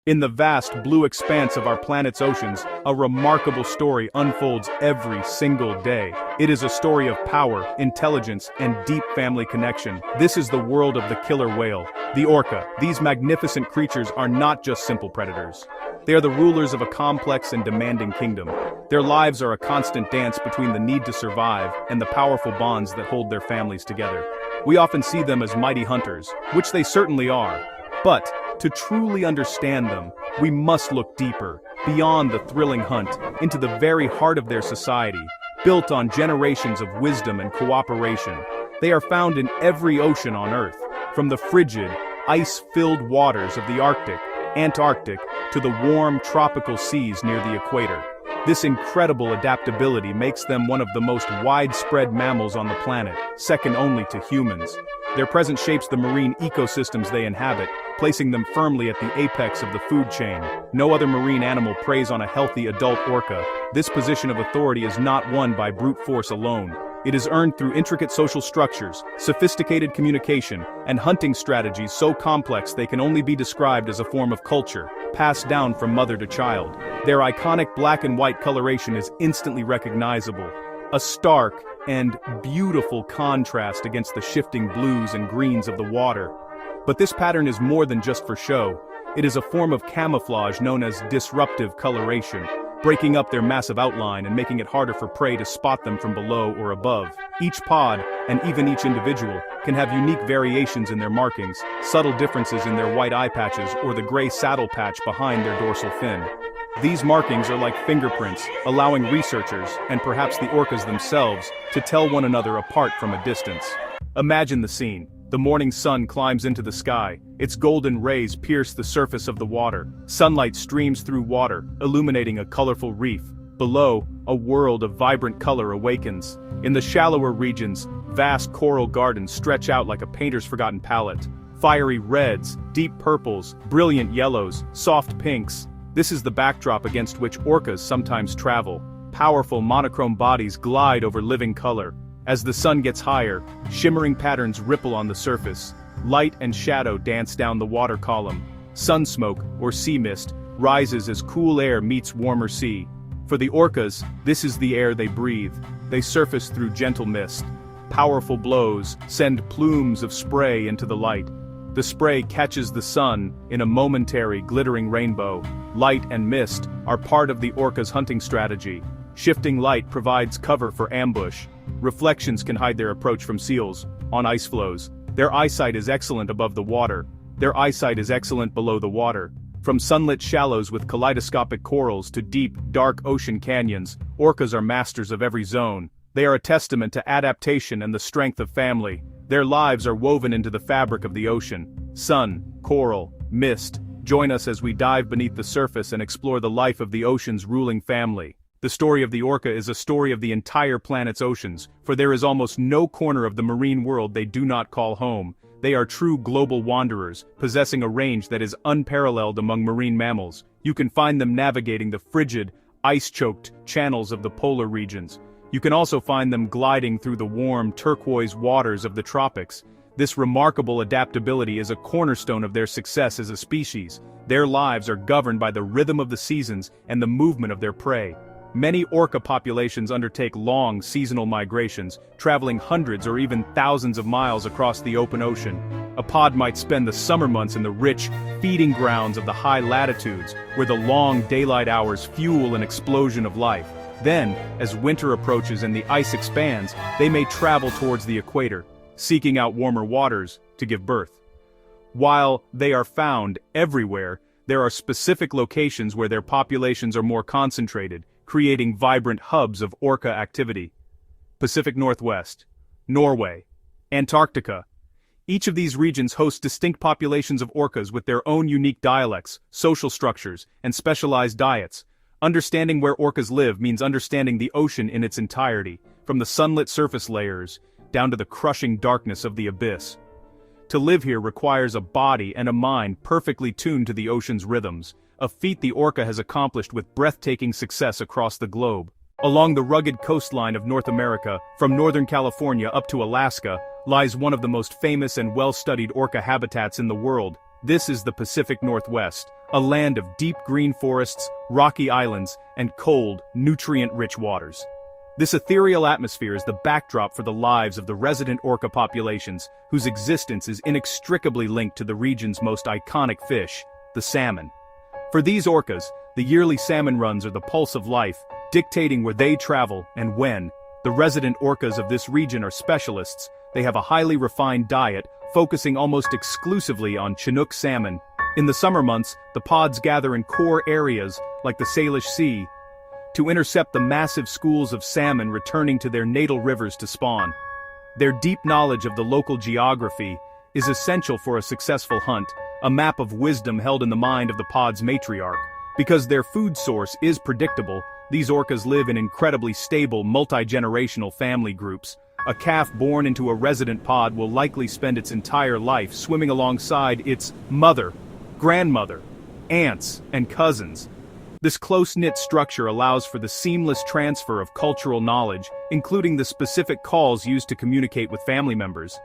In the vast blue expanse of our planet's oceans, a remarkable story unfolds every single day. It is a story of power, intelligence, and deep family connection. This is the world of the killer whale, the orca. These magnificent creatures are not just simple predators. They are the rulers of a complex and demanding kingdom. Their lives are a constant dance between the need to survive and the powerful bonds that hold their families together. We often see them as mighty hunters, which they certainly are. But, to truly understand them, we must look deeper, beyond the thrilling hunt, into the very heart of their society, built on generations of wisdom and cooperation. They are found in every ocean on Earth, from the frigid, ice-filled waters of the Arctic, Antarctic, to the warm tropical seas near the equator. This incredible adaptability makes them one of the most widespread mammals on the planet, second only to humans. Their presence shapes the marine ecosystems they inhabit, placing them firmly at the apex of the food chain. No other marine animal preys on a healthy adult orca. This position of authority is not won by brute force alone. It is earned through intricate social structures, sophisticated communication, and hunting strategies so complex they can only be described as a form of culture, passed down from mother to child. Their iconic black and white coloration is instantly recognizable, a stark and beautiful contrast against the shifting blues and greens of the water. But this pattern is more than just for show. It is a form of camouflage known as disruptive coloration, breaking up their massive outline and making it harder for prey to spot them from below or above. Each pod, and even each individual, can have unique variations in their markings, subtle differences in their white eye patches or the gray saddle patch behind their dorsal fin. These markings are like fingerprints, allowing researchers, and perhaps the orcas themselves, to tell one another apart from a distance. Imagine the scene. The morning sun climbs into the sky, its golden rays pierce the surface of the water. Sunlight streams through water, illuminating a colorful reef. Below, a world of vibrant color awakens. In the shallower regions, vast coral gardens stretch out like a painter's forgotten palette. Fiery reds, deep purples, brilliant yellows, soft pinks. This is the backdrop against which orcas sometimes travel. Powerful monochrome bodies glide over living color. As the sun gets higher, shimmering patterns ripple on the surface. Light and shadow dance down the water column. Sun smoke, or sea mist, rises as cool air meets warmer sea. For the orcas, this is the air they breathe. They surface through gentle mist. Powerful blows send plumes of spray into the light. The spray catches the sun in a momentary glittering rainbow. Light and mist are part of the orca's hunting strategy. Shifting light provides cover for ambush. Reflections can hide their approach from seals on ice floes. Their eyesight is excellent above the water. Their eyesight is excellent below the water. From sunlit shallows with kaleidoscopic corals to deep, dark ocean canyons, orcas are masters of every zone. They are a testament to adaptation and the strength of family. Their lives are woven into the fabric of the ocean. Sun, coral, mist, join us as we dive beneath the surface and explore the life of the ocean's ruling family. The story of the orca is a story of the entire planet's oceans, for there is almost no corner of the marine world they do not call home. They are true global wanderers, possessing a range that is unparalleled among marine mammals. You can find them navigating the frigid, ice-choked channels of the polar regions. You can also find them gliding through the warm, turquoise waters of the tropics. This remarkable adaptability is a cornerstone of their success as a species. Their lives are governed by the rhythm of the seasons and the movement of their prey. Many orca populations undertake long seasonal migrations, traveling hundreds or even thousands of miles across the open ocean. A pod might spend the summer months in the rich, feeding grounds of the high latitudes, where the long daylight hours fuel an explosion of life. Then, as winter approaches and the ice expands, they may travel towards the equator, seeking out warmer waters to give birth. While they are found everywhere, there are specific locations where their populations are more concentrated, creating vibrant hubs of orca activity. Pacific Northwest, Norway, Antarctica. Each of these regions hosts distinct populations of orcas with their own unique dialects, social structures, and specialized diets. Understanding where orcas live means understanding the ocean in its entirety, from the sunlit surface layers down to the crushing darkness of the abyss. To live here requires a body and a mind perfectly tuned to the ocean's rhythms, a feat the orca has accomplished with breathtaking success across the globe. Along the rugged coastline of North America, from northern California up to Alaska, lies one of the most famous and well-studied orca habitats in the world. This is the Pacific Northwest, a land of deep green forests, rocky islands, and cold, nutrient-rich waters. This ethereal atmosphere is the backdrop for the lives of the resident orca populations, whose existence is inextricably linked to the region's most iconic fish, the salmon. For these orcas, the yearly salmon runs are the pulse of life, dictating where they travel and when. The resident orcas of this region are specialists. They have a highly refined diet, focusing almost exclusively on Chinook salmon. In the summer months, the pods gather in core areas, like the Salish Sea, to intercept the massive schools of salmon returning to their natal rivers to spawn. Their deep knowledge of the local geography is essential for a successful hunt, a map of wisdom held in the mind of the pod's matriarch. Because their food source is predictable, these orcas live in incredibly stable, multi-generational family groups. A calf born into a resident pod will likely spend its entire life swimming alongside its mother, grandmother, aunts, and cousins. This close-knit structure allows for the seamless transfer of cultural knowledge, including the specific calls used to communicate with family members.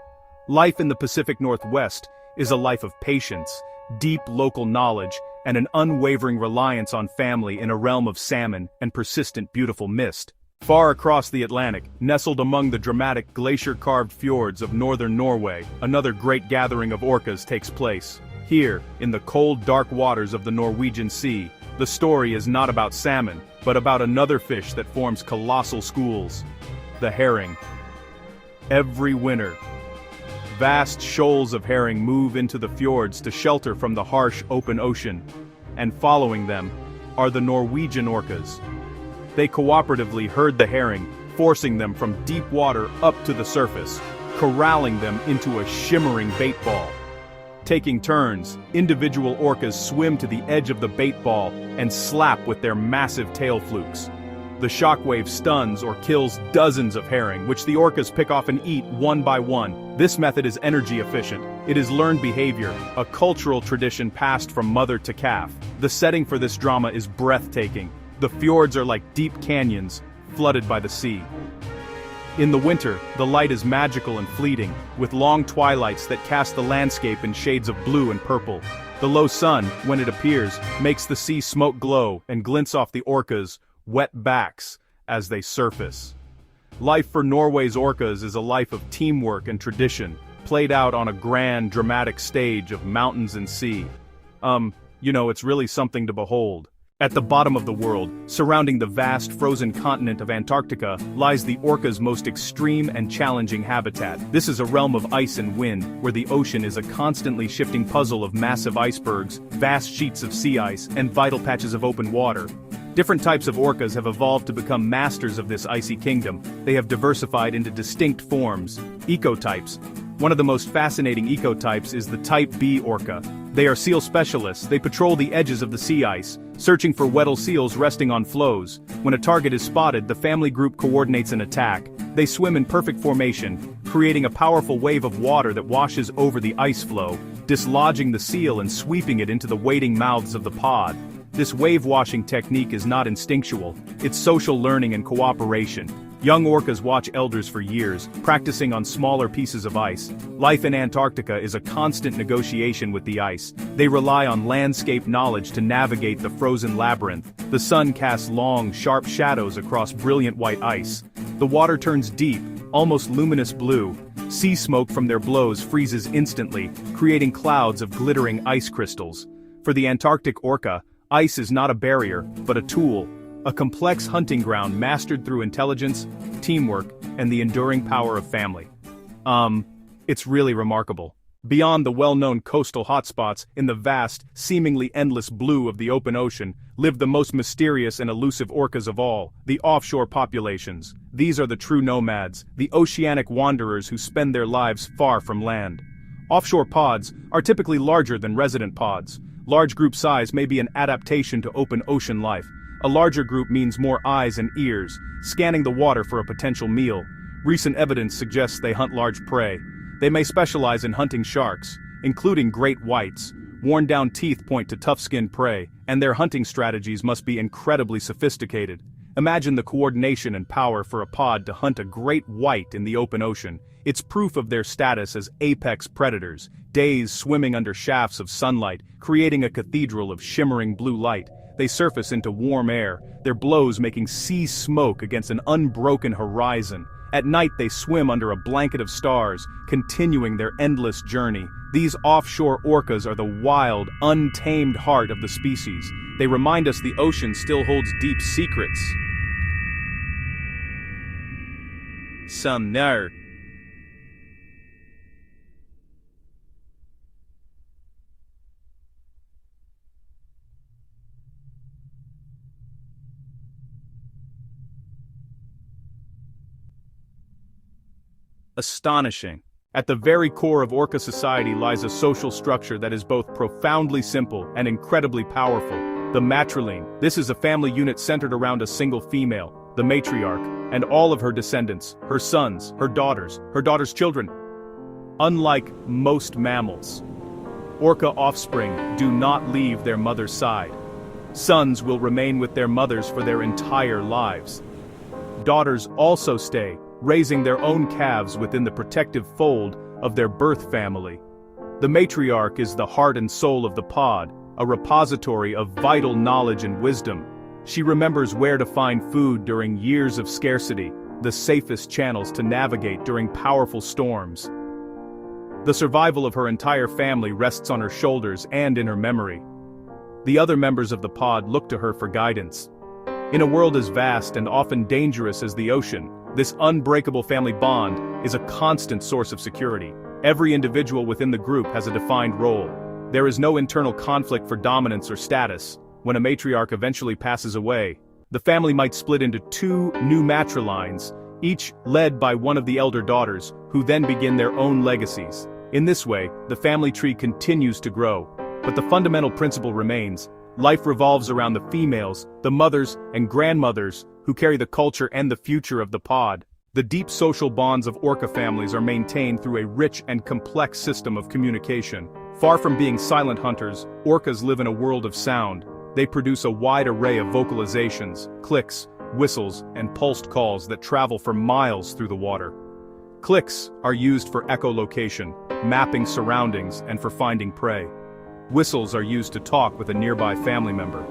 Life in the Pacific Northwest is a life of patience, deep local knowledge, and an unwavering reliance on family in a realm of salmon and persistent beautiful mist. Far across the Atlantic, nestled among the dramatic glacier-carved fjords of northern Norway, another great gathering of orcas takes place. Here, in the cold, dark waters of the Norwegian Sea, the story is not about salmon, but about another fish that forms colossal schools: the herring. Every winter, vast shoals of herring move into the fjords to shelter from the harsh open ocean, and following them are the Norwegian orcas. They cooperatively herd the herring, forcing them from deep water up to the surface, corralling them into a shimmering bait ball. Taking turns, individual orcas swim to the edge of the bait ball and slap with their massive tail flukes. The shockwave stuns or kills dozens of herring, which the orcas pick off and eat one by one. This method is energy efficient. It is learned behavior, a cultural tradition passed from mother to calf. The setting for this drama is breathtaking. The fjords are like deep canyons, flooded by the sea. In the winter, the light is magical and fleeting, with long twilights that cast the landscape in shades of blue and purple. The low sun, when it appears, makes the sea smoke glow and glints off the orcas' wet backs as they surface. Life for Norway's orcas is a life of teamwork and tradition, played out on a grand, dramatic stage of mountains and sea. It's really something to behold. At the bottom of the world, surrounding the vast frozen continent of Antarctica, lies the orca's most extreme and challenging habitat. This is a realm of ice and wind, where the ocean is a constantly shifting puzzle of massive icebergs, vast sheets of sea ice, and vital patches of open water. Different types of orcas have evolved to become masters of this icy kingdom. They have diversified into distinct forms, ecotypes. One of the most fascinating ecotypes is the Type B orca. They are seal specialists. They patrol the edges of the sea ice, searching for Weddell seals resting on floes. When a target is spotted, the family group coordinates an attack. They swim in perfect formation, creating a powerful wave of water that washes over the ice floe, dislodging the seal and sweeping it into the waiting mouths of the pod. This wave-washing technique is not instinctual, it's social learning and cooperation. Young orcas watch elders for years, practicing on smaller pieces of ice. Life in Antarctica is a constant negotiation with the ice. They rely on landscape knowledge to navigate the frozen labyrinth. The sun casts long, sharp shadows across brilliant white ice. The water turns deep, almost luminous blue. Sea smoke from their blows freezes instantly, creating clouds of glittering ice crystals. For the Antarctic orca, ice is not a barrier, but a tool. A complex hunting ground mastered through intelligence, teamwork, and the enduring power of family. It's really remarkable. Beyond the well-known coastal hotspots, in the vast, seemingly endless blue of the open ocean, live the most mysterious and elusive orcas of all, the offshore populations. These are the true nomads, the oceanic wanderers who spend their lives far from land. Offshore pods are typically larger than resident pods. Large group size may be an adaptation to open ocean life. A larger group means more eyes and ears, scanning the water for a potential meal. Recent evidence suggests they hunt large prey. They may specialize in hunting sharks, including great whites. Worn-down teeth point to tough-skinned prey, and their hunting strategies must be incredibly sophisticated. Imagine the coordination and power for a pod to hunt a great white in the open ocean. It's proof of their status as apex predators, days swimming under shafts of sunlight, creating a cathedral of shimmering blue light. They surface into warm air, their blows making sea smoke against an unbroken horizon. At night they swim under a blanket of stars, continuing their endless journey. These offshore orcas are the wild, untamed heart of the species. They remind us the ocean still holds deep secrets. Some know. Astonishing. At the very core of orca society lies a social structure that is both profoundly simple and incredibly powerful. The matriline. This is a family unit centered around a single female, the matriarch, and all of her descendants, her sons, her daughters' children. Unlike most mammals, orca offspring do not leave their mother's side. Sons will remain with their mothers for their entire lives. Daughters also stay, raising their own calves within the protective fold of their birth family. The matriarch is the heart and soul of the pod, a repository of vital knowledge and wisdom. She remembers where to find food during years of scarcity, the safest channels to navigate during powerful storms. The survival of her entire family rests on her shoulders and in her memory. The other members of the pod look to her for guidance. In a world as vast and often dangerous as the ocean, this unbreakable family bond is a constant source of security. Every individual within the group has a defined role. There is no internal conflict for dominance or status. When a matriarch eventually passes away, the family might split into two new matrilines, each led by one of the elder daughters, who then begin their own legacies. In this way, the family tree continues to grow. But the fundamental principle remains: life revolves around the females, the mothers and grandmothers, who carry the culture and the future of the pod. The deep social bonds of orca families are maintained through a rich and complex system of communication. Far from being silent hunters, orcas live in a world of sound. They produce a wide array of vocalizations, clicks, whistles, and pulsed calls that travel for miles through the water. Clicks are used for echolocation, mapping surroundings, and for finding prey. Whistles are used to talk with a nearby family member.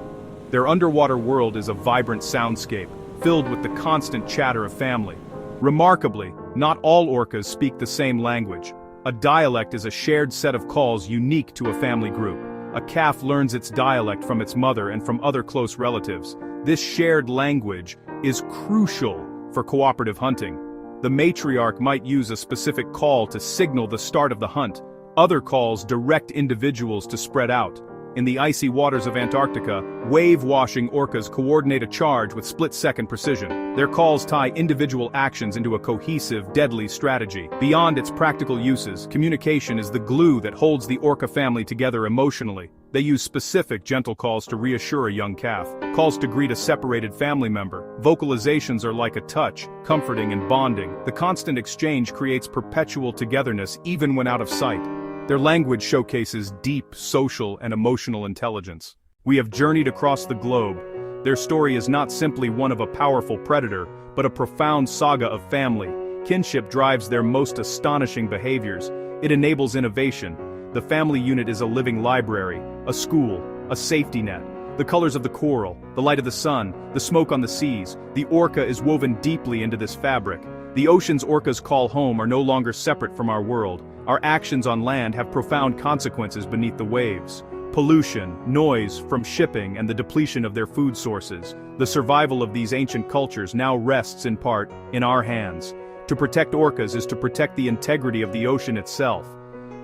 Their underwater world is a vibrant soundscape, filled with the constant chatter of family. Remarkably, not all orcas speak the same language. A dialect is a shared set of calls unique to a family group. A calf learns its dialect from its mother and from other close relatives. This shared language is crucial for cooperative hunting. The matriarch might use a specific call to signal the start of the hunt. Other calls direct individuals to spread out. In the icy waters of Antarctica, wave-washing orcas coordinate a charge with split-second precision. Their calls tie individual actions into a cohesive, deadly strategy. Beyond its practical uses, communication is the glue that holds the orca family together emotionally. They use specific, gentle calls to reassure a young calf, calls to greet a separated family member. Vocalizations are like a touch, comforting and bonding. The constant exchange creates perpetual togetherness even when out of sight. Their language showcases deep social and emotional intelligence. We have journeyed across the globe. Their story is not simply one of a powerful predator, but a profound saga of family. Kinship drives their most astonishing behaviors. It enables innovation. The family unit is a living library, a school, a safety net. The colors of the coral, the light of the sun, the smoke on the seas, the orca is woven deeply into this fabric. The oceans orcas call home are no longer separate from our world. Our actions on land have profound consequences beneath the waves. Pollution, noise from shipping, and the depletion of their food sources. The survival of these ancient cultures now rests in part in our hands. To protect orcas is to protect the integrity of the ocean itself.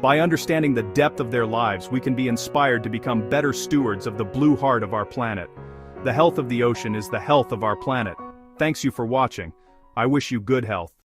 By understanding the depth of their lives, we can be inspired to become better stewards of the blue heart of our planet. The health of the ocean is the health of our planet. Thanks you for watching. I wish you good health.